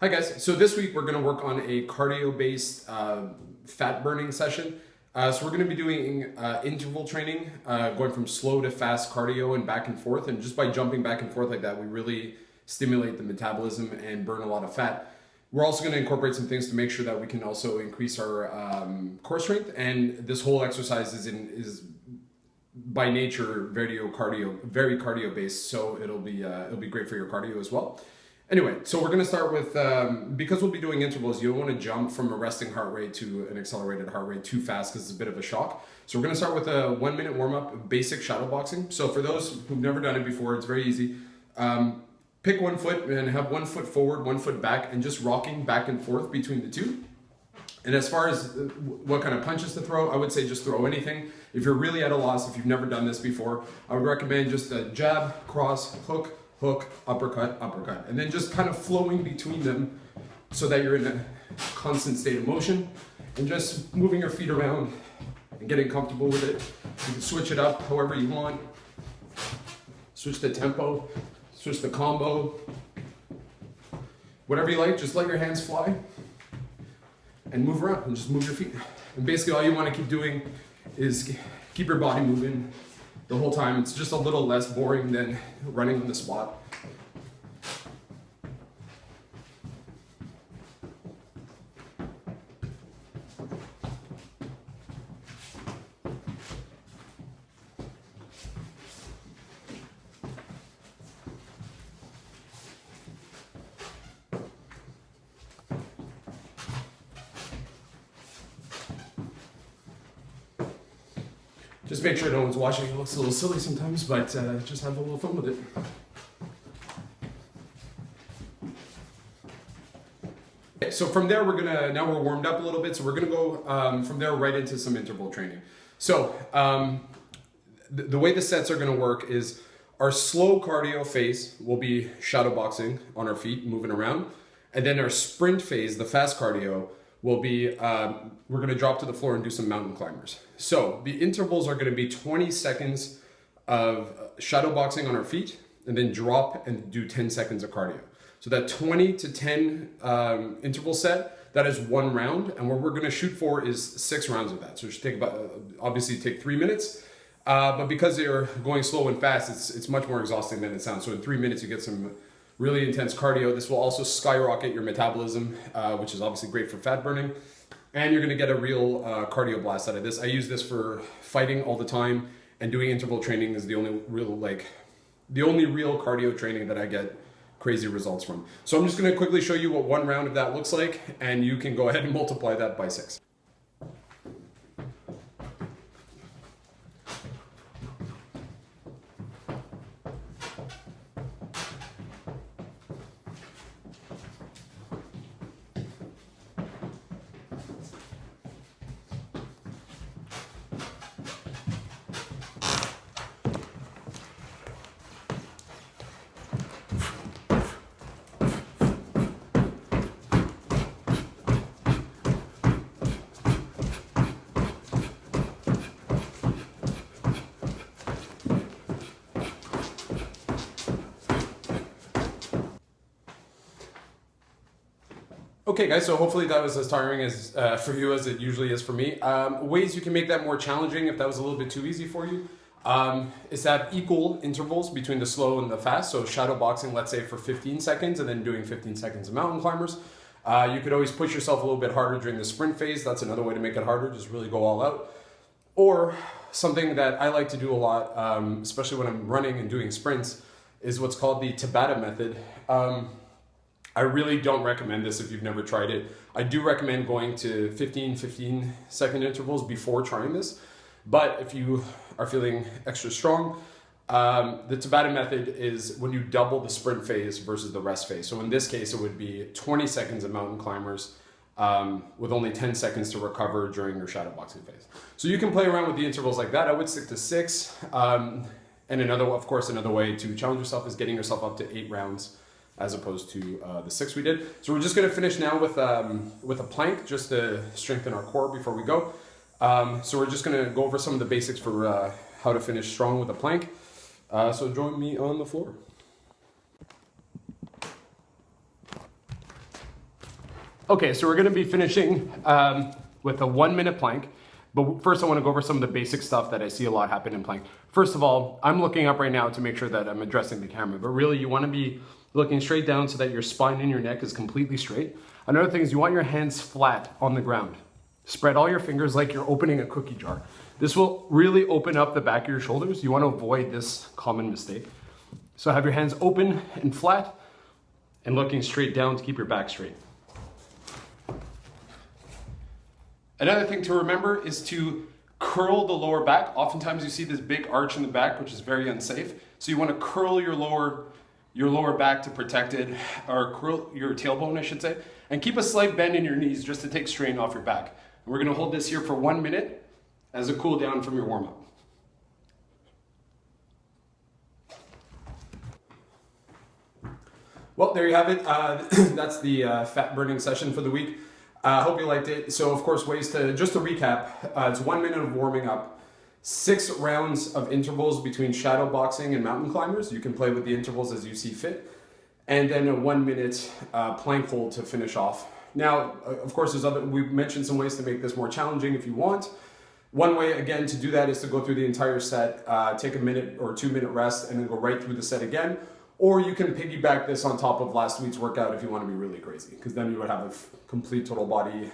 Hi guys, so this week we're going to work on a cardio-based fat burning session. So we're going to be doing interval training, going from slow to fast cardio and back and forth. And just by jumping back and forth like that, we really stimulate the metabolism and burn a lot of fat. We're also going to incorporate some things to make sure that we can also increase our core strength. And this whole exercise is by nature very cardio based. So it'll be great for your cardio as well. Anyway, so we're going to start with, because we'll be doing intervals, you don't want to jump from a resting heart rate to an accelerated heart rate too fast because it's a bit of a shock. So we're going to start with a 1 minute warm up, basic shadow boxing. So for those who've never done it before, it's very easy. Pick one foot and have 1 foot forward, 1 foot back, and just rocking back and forth between the two. And as far as what kind of punches to throw, I would say just throw anything. If you're really at a loss, if you've never done this before, I would recommend just a jab, cross, hook, hook, uppercut, uppercut, and then just kind of flowing between them so that you're in a constant state of motion and just moving your feet around and getting comfortable with it. You can switch it up however you want. Switch the tempo, switch the combo, whatever you like. Just let your hands fly and move around and just move your feet. And basically all you want to keep doing is keep your body moving the whole time. It's just a little less boring than running on the spot. Just make sure no one's watching. It looks a little silly sometimes, but just have a little fun with it. Okay, so from there, now we're warmed up a little bit, so we're gonna go from there right into some interval training. So the way the sets are gonna work is our slow cardio phase will be shadow boxing on our feet, moving around. And then our sprint phase, the fast cardio, will be, we're gonna drop to the floor and do some mountain climbers. So the intervals are gonna be 20 seconds of shadow boxing on our feet and then drop and do 10 seconds of cardio. So that 20 to 10 interval set, that is 1 round. And what we're gonna shoot for is 6 rounds of that. So it should take about, obviously take 3 minutes, but because they're going slow and fast, it's much more exhausting than it sounds. So in 3 minutes, you get some really intense cardio. This will also skyrocket your metabolism, which is obviously great for fat burning. And you're gonna get a real cardio blast out of this. I use this for fighting all the time, and doing interval training is the only real cardio training that I get crazy results from. So I'm just gonna quickly show you what 1 round of that looks like, and you can go ahead and multiply that by 6. Okay guys, so hopefully that was as tiring as for you as it usually is for me. Ways you can make that more challenging if that was a little bit too easy for you is to have equal intervals between the slow and the fast. So shadow boxing, let's say for 15 seconds and then doing 15 seconds of mountain climbers. You could always push yourself a little bit harder during the sprint phase. That's another way to make it harder, just really go all out. Or something that I like to do a lot, especially when I'm running and doing sprints, is what's called the Tabata method. I really don't recommend this if you've never tried it. I do recommend going to 15 second intervals before trying this. But if you are feeling extra strong, the Tabata method is when you double the sprint phase versus the rest phase. So in this case, it would be 20 seconds of mountain climbers with only 10 seconds to recover during your shadow boxing phase. So you can play around with the intervals like that. I would stick to 6. And of course, another way to challenge yourself is getting yourself up to 8 rounds as opposed to the 6 we did. So we're just gonna finish now with a plank just to strengthen our core before we go. So we're just gonna go over some of the basics for how to finish strong with a plank. So join me on the floor. Okay, so we're gonna be finishing with a 1 minute plank. But first I wanna go over some of the basic stuff that I see a lot happen in plank. First of all, I'm looking up right now to make sure that I'm addressing the camera, but really you wanna be looking straight down so that your spine and your neck is completely straight. Another thing is you want your hands flat on the ground. Spread all your fingers like you're opening a cookie jar. This will really open up the back of your shoulders. You wanna avoid this common mistake. So have your hands open and flat and looking straight down to keep your back straight. Another thing to remember is to curl the lower back. Oftentimes you see this big arch in the back, which is very unsafe. So you want to curl your lower back to protect it, or curl your tailbone, I should say, and keep a slight bend in your knees just to take strain off your back. And we're going to hold this here for 1 minute as a cool down from your warm-up. Well, there you have it. That's the fat burning session for the week. Hope you liked it. So of course, just to recap, it's 1 minute of warming up, 6 rounds of intervals between shadow boxing and mountain climbers. You can play with the intervals as you see fit. And then a 1 minute plank hold to finish off. Now, of course, we've mentioned some ways to make this more challenging if you want. One way, again, to do that is to go through the entire set, take a minute or 2 minute rest, and then go right through the set again. Or you can piggyback this on top of last week's workout if you want to be really crazy, because then you would have a complete total body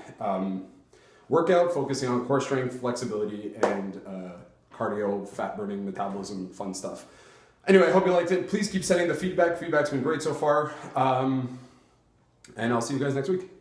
workout focusing on core strength, flexibility, and cardio, fat burning, metabolism, fun stuff. Anyway, I hope you liked it. Please keep sending the feedback. Feedback's been great so far. And I'll see you guys next week.